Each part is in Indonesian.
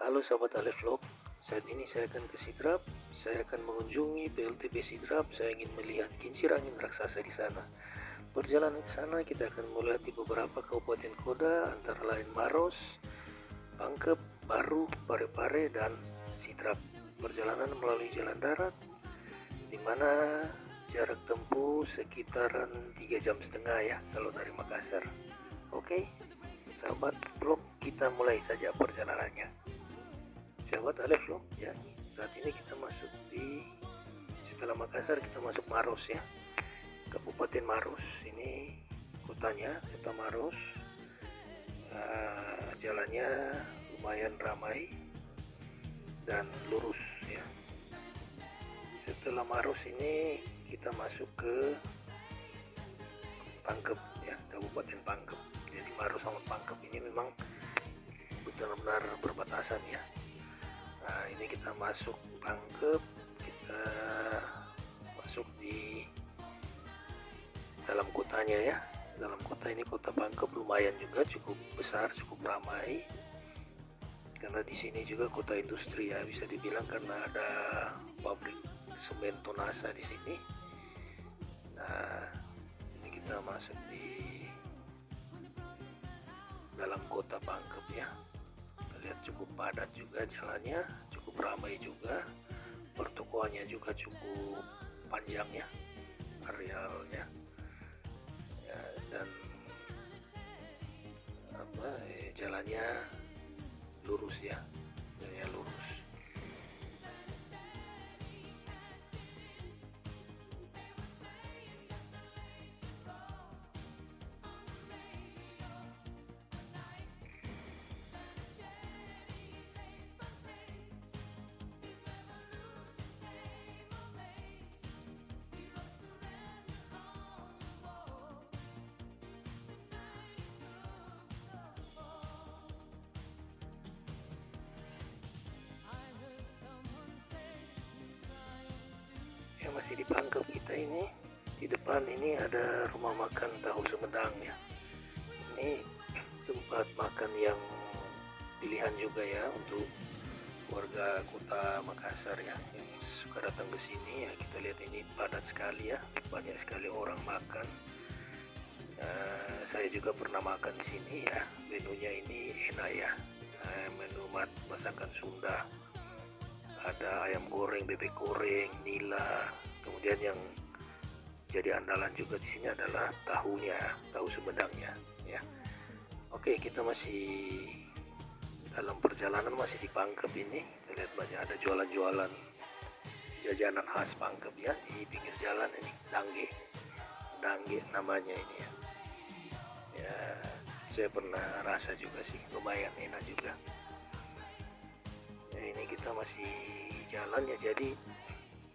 Halo sahabat Ale Vlog, saat ini saya akan ke Sidrap. Saya akan mengunjungi PLTP Sidrap. Saya ingin melihat kincir angin raksasa di sana. Perjalanan ke sana kita akan melihat di beberapa kabupaten kota antara lain Maros, Pangkep, Baru, Parepare, dan Sidrap. Perjalanan melalui jalan darat, di mana jarak tempuh sekitaran 3,5 jam ya kalau dari Makassar. Oke, sahabat vlog, kita mulai saja perjalanannya. Sahabat Ale Vlog ya, saat ini kita masuk setelah Makassar kita masuk Maros ya, Kabupaten Maros. Ini kotanya, kota Maros. Jalannya lumayan ramai dan lurus ya. Setelah Maros ini kita masuk ke Pangkep ya, Kabupaten Pangkep. Jadi Maros sama Pangkep ini memang benar-benar berbatasan ya. Nah, ini kita masuk Pangkep, kita masuk di dalam kotanya ya. Dalam kota ini, kota Pangkep lumayan juga, cukup besar, cukup ramai. Karena di sini juga kota industri ya, bisa dibilang, karena ada pabrik semen Tonasa di sini. Nah, ini kita masuk di dalam kota Pangkep ya. Lihat cukup padat juga jalannya, cukup ramai juga, pertokoannya juga cukup panjang ya arealnya ya, dan jalannya lurus ya, jalannya lurus. Ya, masih di Pangkep kita ini. Di depan ini ada rumah makan Tahu Sumedang ya. Ini tempat makan yang pilihan juga ya untuk warga kota Makassar ya, yang suka datang ke sini ya. Kita lihat ini padat sekali ya, banyak sekali orang makan. Saya juga pernah makan di sini ya. Menunya ini enak ya, menu masakan Sunda. Ada ayam goreng, bebek goreng, nila. Kemudian yang jadi andalan juga di sini adalah tahunya, tahu Sumedangnya ya. Oke, kita masih dalam perjalanan, masih di Pangkep ini. Kita lihat banyak ada jualan-jualan jajanan khas Pangkep ya di pinggir jalan ini. Dangge namanya ini ya. Ya, saya pernah rasa juga sih, lumayan enak juga. Ya, ini kita masih jalan ya, jadi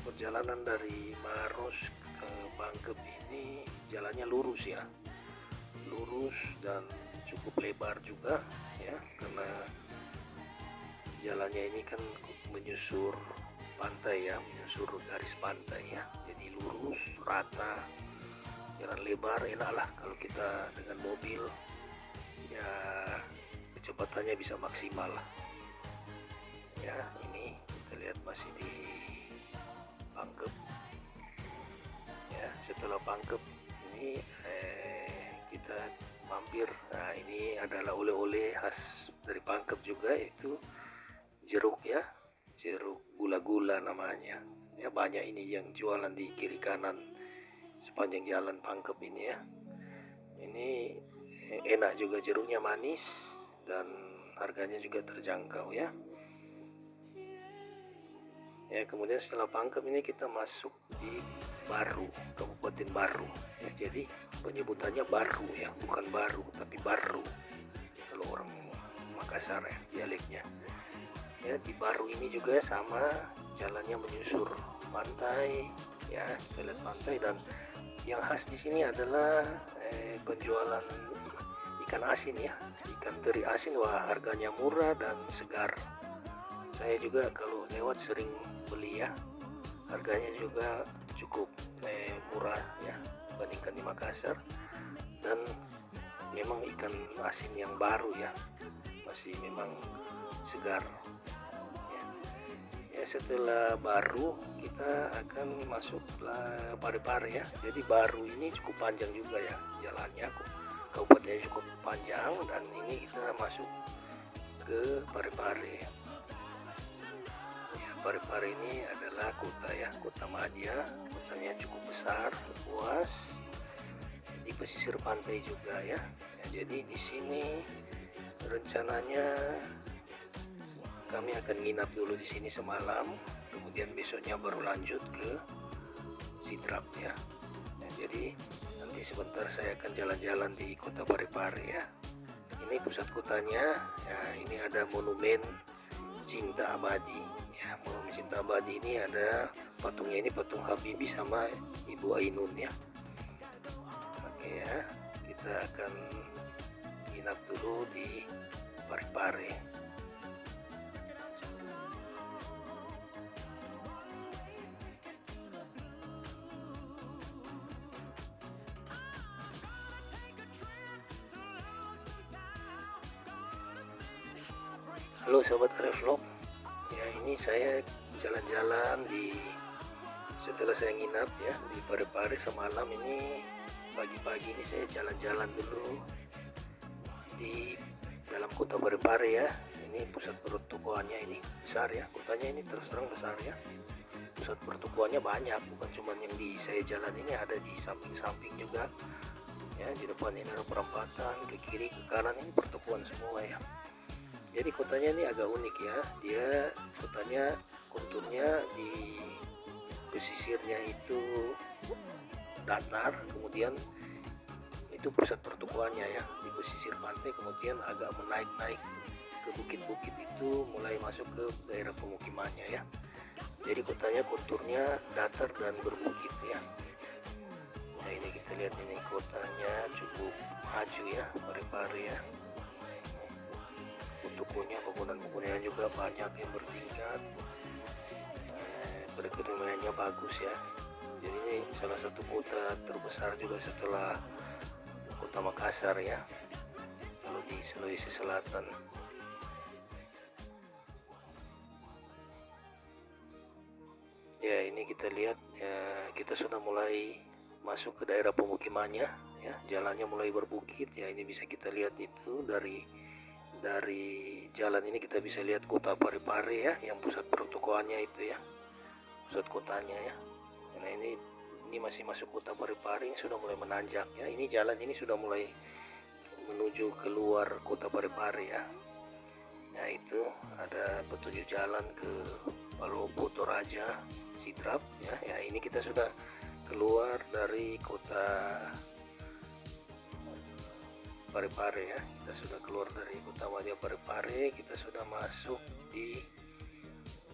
perjalanan dari Maros ke Pangkep ini jalannya lurus ya, lurus dan cukup lebar juga ya, karena jalannya ini kan menyusur pantai ya, menyusur garis pantai ya, jadi lurus, rata, jalan lebar, enak lah kalau kita dengan mobil ya, kecepatannya bisa maksimal lah ya. Ini kita lihat masih di Pangkep ya. Setelah Pangkep ini kita mampir. Nah, ini adalah oleh-oleh khas dari Pangkep juga, yaitu jeruk ya, jeruk gula-gula namanya ya. Banyak ini yang jualan di kiri kanan sepanjang jalan Pangkep ini ya. Ini enak juga, jeruknya manis dan harganya juga terjangkau ya. Ya, kemudian setelah Pangkep ini kita masuk di Baru, Kabupaten Baru ya. Jadi penyebutannya Baru ya, bukan Baru tapi Baru kalau orang Makassar ya, dialeknya ya. Di Baru ini juga sama, jalannya menyusur pantai ya, kita lihat pantai. Dan yang khas di sini adalah penjualan ikan asin ya, ikan teri asin. Wah, harganya murah dan segar. Saya juga kalau lewat sering beli ya, harganya juga cukup murah ya dibandingkan di Makassar. Dan memang ikan asin yang baru ya, masih memang segar pagar ya. Ya, setelah Baru kita akan masuk Parepare ya. Jadi Baru ini cukup panjang juga ya jalannya, kabupatennya cukup panjang, dan ini kita masuk ke Parepare. Ya, Parepare ini adalah kota ya, kota madya, kotanya cukup besar, luas, di pesisir pantai juga ya. Ya, jadi di sini rencananya kami akan nginap dulu di sini semalam, kemudian besoknya baru lanjut ke Sidrap ya. Nah, jadi nanti sebentar saya akan jalan-jalan di kota Parepare ya. Ini pusat kotanya ya. Ini ada monumen Cinta Abadi ya. Monumen Cinta Abadi ini ada patungnya, ini patung Habibie sama Ibu Ainun ya. Oke ya, kita akan nginap dulu di Parepare. Halo sobat Karevlog ya, ini saya jalan-jalan setelah saya nginap ya di Parepare semalam. Ini pagi-pagi ini saya jalan-jalan dulu di dalam kota Parepare ya. Ini pusat pertokoannya, ini besar ya, kotanya ini terus terang besar ya. Pusat pertokoannya banyak, bukan cuma yang di saya jalan ini, ada di samping-samping juga ya. Di depan ini ada perempatan, ke kiri ke kanan ini pertokoan semua ya. Jadi kotanya ini agak unik ya, dia kotanya konturnya di pesisirnya itu datar, kemudian itu pusat pertokoannya ya di pesisir pantai, kemudian agak menaik-naik ke bukit-bukit itu mulai masuk ke daerah pemukimannya ya. Jadi kotanya konturnya datar dan berbukit ya. Nah ini kita lihat, ini kotanya cukup maju ya, Parepare ya. Tokonya, bangunan-bangunannya juga banyak yang bertingkat, perekonomiannya bagus ya. Jadi ini salah satu kota terbesar juga setelah kota Makassar ya, kalau di Sulawesi Selatan. Ya ini kita lihat ya, kita sudah mulai masuk ke daerah pemukimannya ya. Jalannya mulai berbukit ya, ini bisa kita lihat itu dari jalan ini kita bisa lihat kota Parepare ya, yang pusat pertokoannya itu ya, pusat kotanya ya. Nah ini masih masuk kota Parepare, ini sudah mulai menanjak ya. Ini jalan ini sudah mulai menuju keluar kota Parepare ya. Nah itu ada petunjuk jalan ke Palopo, Toraja, Sidrap ya. Ya ini kita sudah keluar dari kota Parepare ya, kita sudah keluar dari kota madya Parepare, kita sudah masuk di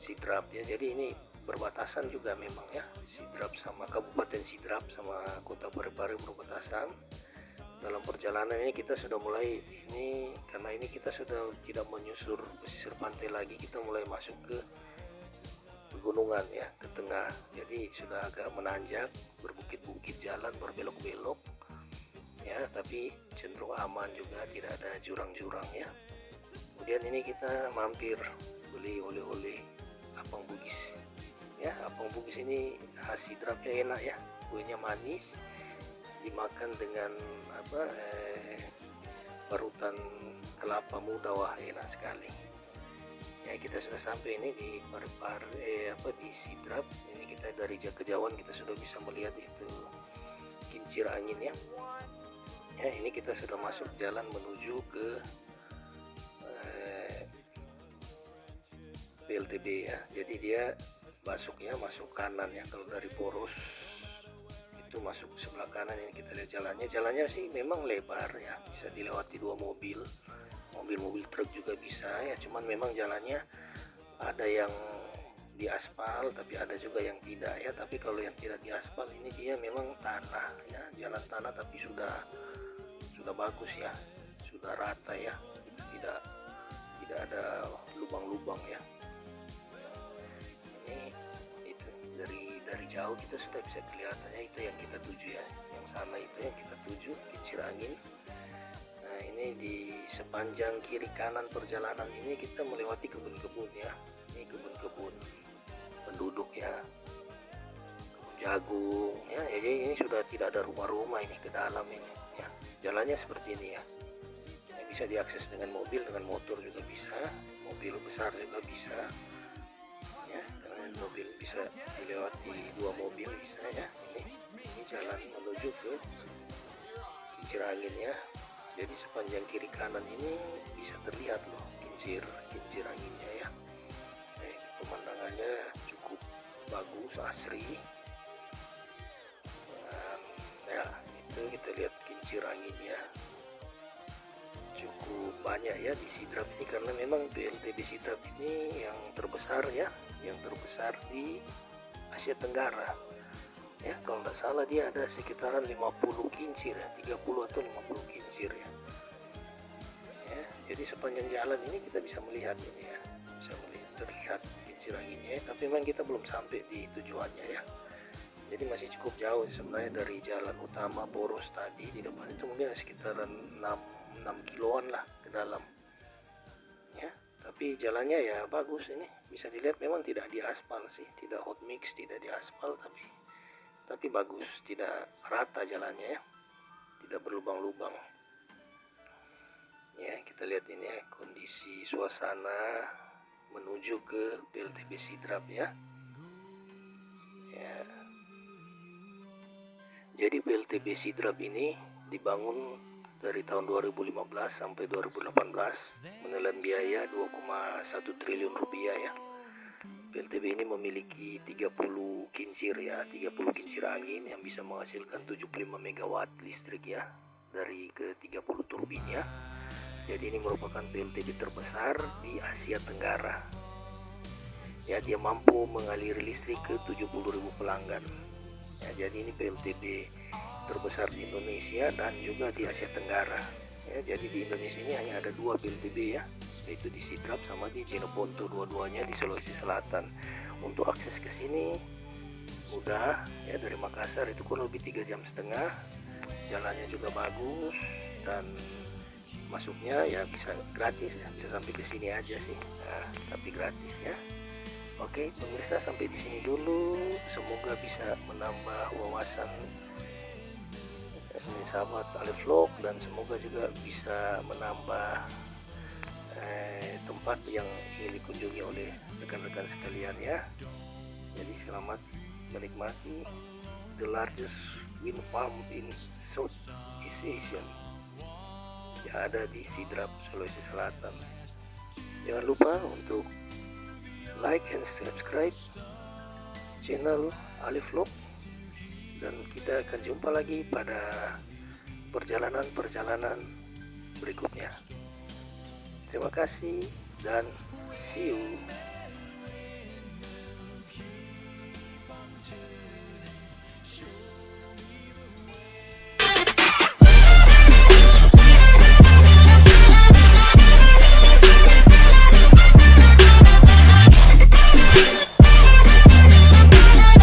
Sidrap ya. Jadi ini berbatasan juga memang ya, Sidrap sama Kabupaten Sidrap sama kota Parepare berbatasan. Dalam perjalanan ini kita sudah mulai ini, karena ini kita sudah tidak menyusur pesisir pantai lagi, kita mulai masuk ke pegunungan ya, ke tengah. Jadi sudah agak menanjak, berbukit-bukit, jalan berbelok-belok ya, tapi cenderung aman juga, tidak ada jurang-jurang ya. Kemudian ini kita mampir beli oleh-oleh apang bugis ya. Apang bugis ini khas Sidrapnya, enak ya, kuenya manis, dimakan dengan parutan kelapa muda, wah enak sekali ya. Kita sudah sampai ini di Parepare di Sidrap. Ini kita dari kejauhan kita sudah bisa melihat itu kincir angin ya. Ya ini kita sudah masuk jalan menuju ke PLTB ya. Jadi dia masuk kanan ya, kalau dari Poros itu masuk sebelah kanan. Ini kita lihat jalannya sih memang lebar ya, bisa dilewati 2 mobil truk juga bisa ya. Cuman memang jalannya ada yang di aspal, tapi ada juga yang tidak ya. Tapi kalau yang tidak di aspal ini dia memang tanah ya, jalan tanah, tapi sudah bagus ya, sudah rata ya, tidak ada lubang-lubang ya. Ini itu dari jauh kita sudah bisa kelihatannya, itu yang kita tuju ya, yang sana itu yang kita tuju, kincir angin. Nah ini Ini di sepanjang kiri kanan perjalanan ini kita melewati kebun-kebun ya. Ini kebun-kebun penduduk ya, kebun jagung ya. Jadi ini sudah tidak ada rumah-rumah ini ke dalam ini ya. Jalannya seperti ini ya. Ini bisa diakses dengan mobil, dengan motor juga bisa, mobil besar juga bisa ya. Dengan mobil bisa dilewati 2 mobil bisa ya. Ini jalan menuju ke kincir angin ya. Jadi sepanjang kiri kanan ini bisa terlihat loh kincir anginnya ya. Pemandangannya cukup bagus, asri. Dan ya itu kita lihat kincir anginnya cukup banyak ya di Sidrap ini, karena memang PLTB Sidrap ini yang terbesar ya, yang terbesar di Asia Tenggara. Ya, kalau tidak salah dia ada sekitaran 50 kincir ya, 30 atau 50 kincir ya. Ya, jadi sepanjang jalan ini kita bisa melihat ini ya, bisa terlihat kincir anginnya, tapi memang kita belum sampai di tujuannya ya. Jadi masih cukup jauh sebenarnya dari jalan utama Poros tadi. Di depan itu mungkin sekitaran 6 kiloan lah ke dalam. Ya, tapi jalannya ya bagus ini. Bisa dilihat memang tidak diaspal sih, tidak hot mix, tidak diaspal, tapi bagus, tidak rata jalannya ya, tidak berlubang-lubang. Ya, kita lihat ini ya kondisi suasana menuju ke PLTB Sidrap ya. Ya. Jadi PLTB Sidrap ini dibangun dari tahun 2015 sampai 2018, menelan biaya 2,1 triliun rupiah ya. PLTB ini memiliki 30 kincir ya, 30 kincir angin yang bisa menghasilkan 75 megawatt listrik ya dari ke 30 turbin ya. Jadi ini merupakan PLTB terbesar di Asia Tenggara. Ya, dia mampu mengaliri listrik ke 70.000 pelanggan. Ya, jadi ini PLTB terbesar di Indonesia dan juga di Asia Tenggara. Ya, jadi di Indonesia ini hanya ada 2 PLTB ya, yaitu di Sidrap sama di Jeneponto, dua-duanya di Sulawesi Selatan. Untuk akses ke sini mudah ya, dari Makassar itu kurang lebih 3,5 jam. Jalannya juga bagus dan masuknya ya bisa gratis ya, bisa sampai ke sini aja sih. Nah, tapi gratis ya. Oke, pemirsa, sampai di sini dulu. Semoga bisa menambah wawasan sahabat Alif Vlog, dan semoga juga bisa menambah tempat yang ingin dikunjungi oleh rekan-rekan sekalian ya. Jadi selamat menikmati the largest wind farm in Southeast Asia yang ada di Sidrap, Sulawesi Selatan. Jangan lupa untuk like and subscribe channel Alif Vlog, dan kita akan jumpa lagi pada perjalanan-perjalanan berikutnya. Terima kasih dan see you.